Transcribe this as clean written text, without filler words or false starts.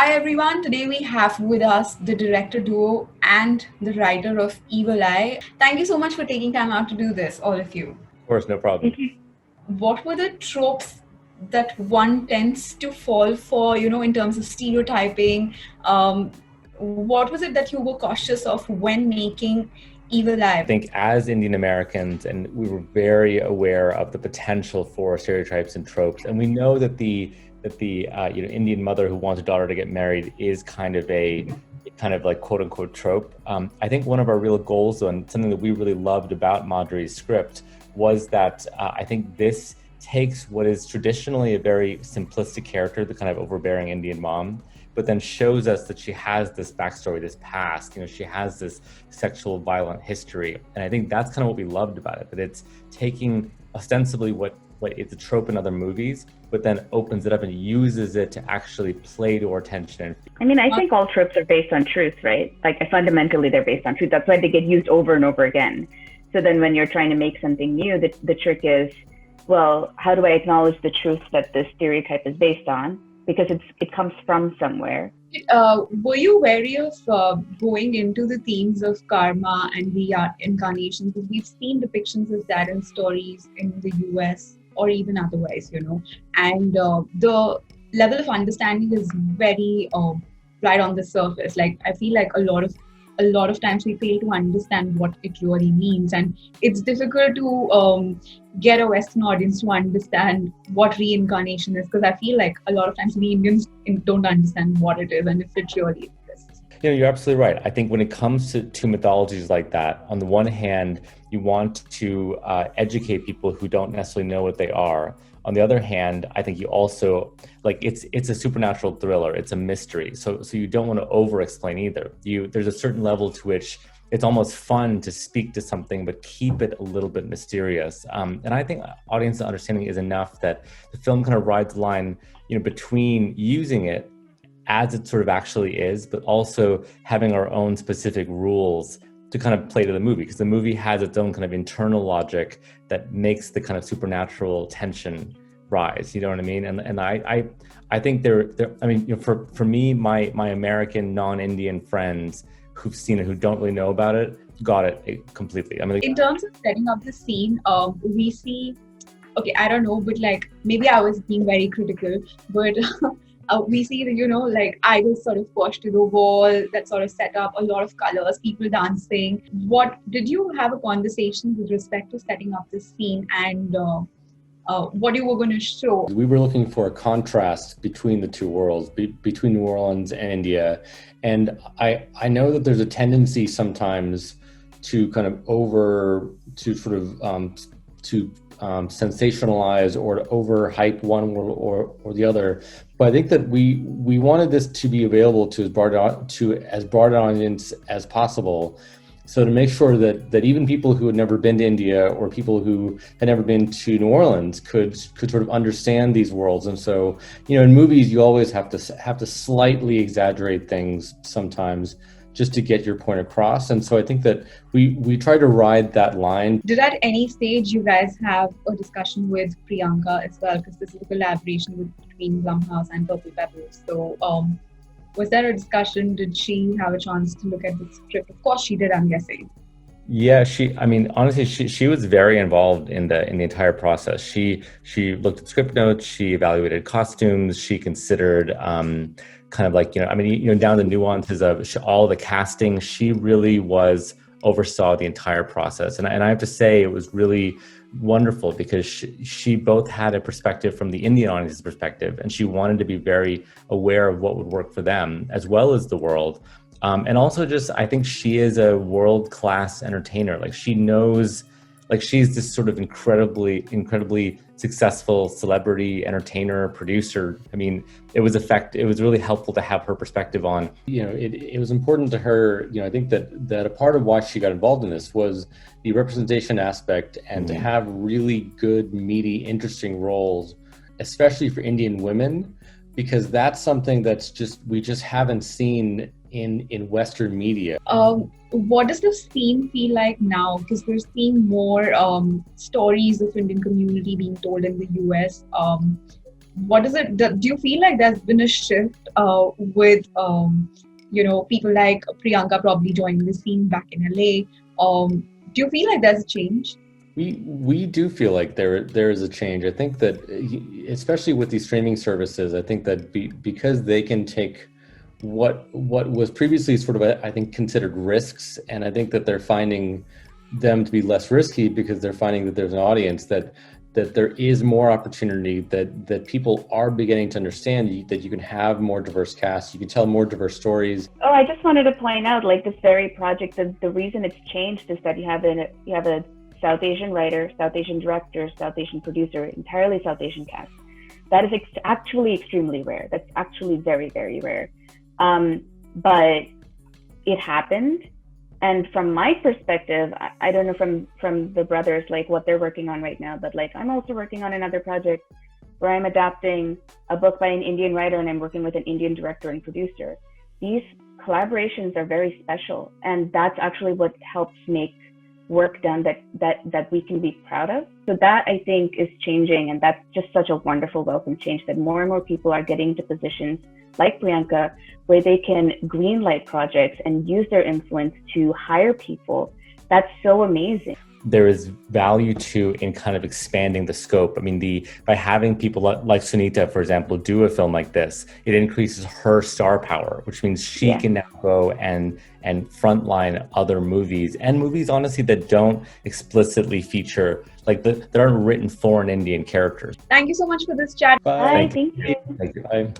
Hi everyone, today we have with us the director duo and the writer of Evil Eye. Thank you so much for taking time out to do this, all of you. Of course, no problem. What were the tropes that one tends to fall for, in terms of stereotyping? What was it that you were cautious of when making Evil Eye? I think as Indian Americans, and we were very aware of the potential for stereotypes and tropes, and we know that the Indian mother who wants her daughter to get married is kind of like quote unquote trope. I think one of our real goals, though, and something that we really loved about Madhuri's script, was that I think this takes what is traditionally a very simplistic character, the kind of overbearing Indian mom, but then shows us that she has this backstory, this past, she has this sexual violent history. And I think that's kind of what we loved about it, that it's taking ostensibly what it's a trope in other movies, but then opens it up and uses it to actually play to our attention. I mean, I think all tropes are based on truth, right? Like fundamentally they're based on truth. That's why they get used over and over again. So then when you're trying to make something new, the trick is, well, how do I acknowledge the truth that this stereotype is based on? Because it comes from somewhere. Were you wary of going into the themes of karma and reincarnation? Because we've seen depictions of that in stories in the US or even otherwise, and the level of understanding is very right on the surface. Like, I feel like a lot of times we fail to understand what it really means, and it's difficult to get a Western audience to understand what reincarnation is, because I feel like a lot of times we Indians don't understand what it is and if it really exists. You're absolutely right. I think when it comes to mythologies like that, on the one hand, you want to educate people who don't necessarily know what they are. On the other hand, I think you also, it's a supernatural thriller, it's a mystery. So you don't want to over-explain either. There's a certain level to which it's almost fun to speak to something, but keep it a little bit mysterious. And I think audience understanding is enough that the film kind of rides the line, between using it as it sort of actually is, but also having our own specific rules to kind of play to the movie, because the movie has its own kind of internal logic that makes the kind of supernatural tension rise. You know what I mean? And I think for me, my American non-Indian friends who've seen it, who don't really know about it, got it completely. I mean, in terms of setting up the scene, we see, okay, I don't know, but maybe I was being very critical, but we see that, idols sort of pushed to the wall, that sort of set up a lot of colors, people dancing. What did you have a conversation with respect to setting up this scene and what you were going to show? We were looking for a contrast between the two worlds, between New Orleans and India. And I know that there's a tendency sometimes to kind of sensationalize or to overhype one world or the other. But I think that we wanted this to be available to as broad an audience as possible. So to make sure that even people who had never been to India or people who had never been to New Orleans could sort of understand these worlds. And so, in movies, you always have to slightly exaggerate things sometimes just to get your point across. And so I think that we try to ride that line. Did at any stage you guys have a discussion with Priyanka as well? Because this is a collaboration between Blumhouse and Purple Pebbles. So was there a discussion? Did she have a chance to look at the script? Of course she did, I'm guessing. Yeah, honestly, she was very involved in the entire process. She looked at script notes, she evaluated costumes, she considered down the nuances of all the casting. She really oversaw the entire process. And I have to say, it was really wonderful because she both had a perspective from the Indian audience's perspective, and she wanted to be very aware of what would work for them as well as the world. And also I think she is a world-class entertainer. She knows, she's this sort of incredibly successful celebrity, entertainer, producer. I mean, it was really helpful to have her perspective on. It was important to her. I think that a part of why she got involved in this was the representation aspect, and to have really good, meaty, interesting roles, especially for Indian women, because that's something we just haven't seen in Western media. What does the scene feel like now? Because we're seeing more stories of Indian community being told in the US. what is it? Do you feel like there's been a shift with people like Priyanka probably joining the scene back in LA? Do you feel like there's a change? We do feel like there is a change. I think that, especially with these streaming services, I think that because they can take what was previously sort of, I think, considered risks, and I think that they're finding them to be less risky because they're finding that there's an audience, that there is more opportunity, that people are beginning to understand that you can have more diverse casts, you can tell more diverse stories. Oh, I just wanted to point out, like, this very project, the reason it's changed is that you have a South Asian writer, South Asian director, South Asian producer, entirely South Asian cast. That is actually extremely rare. That's actually very, very rare. But it happened. And from my perspective, I don't know from the brothers, like what they're working on right now, but like I'm also working on another project where I'm adapting a book by an Indian writer and I'm working with an Indian director and producer. These collaborations are very special. And that's actually what helps make work done that we can be proud of. So that, I think, is changing, and that's just such a wonderful welcome change, that more and more people are getting into positions like Priyanka where they can greenlight projects and use their influence to hire people. That's so amazing. There is value in kind of expanding the scope. I mean, by having people like Sunita, for example, do a film like this, it increases her star power, which means she can now go and frontline other movies, and movies, honestly, that don't explicitly feature, like, that aren't written for an Indian characters. Thank you so much for this chat. Bye. Thank you. Thank you. Bye.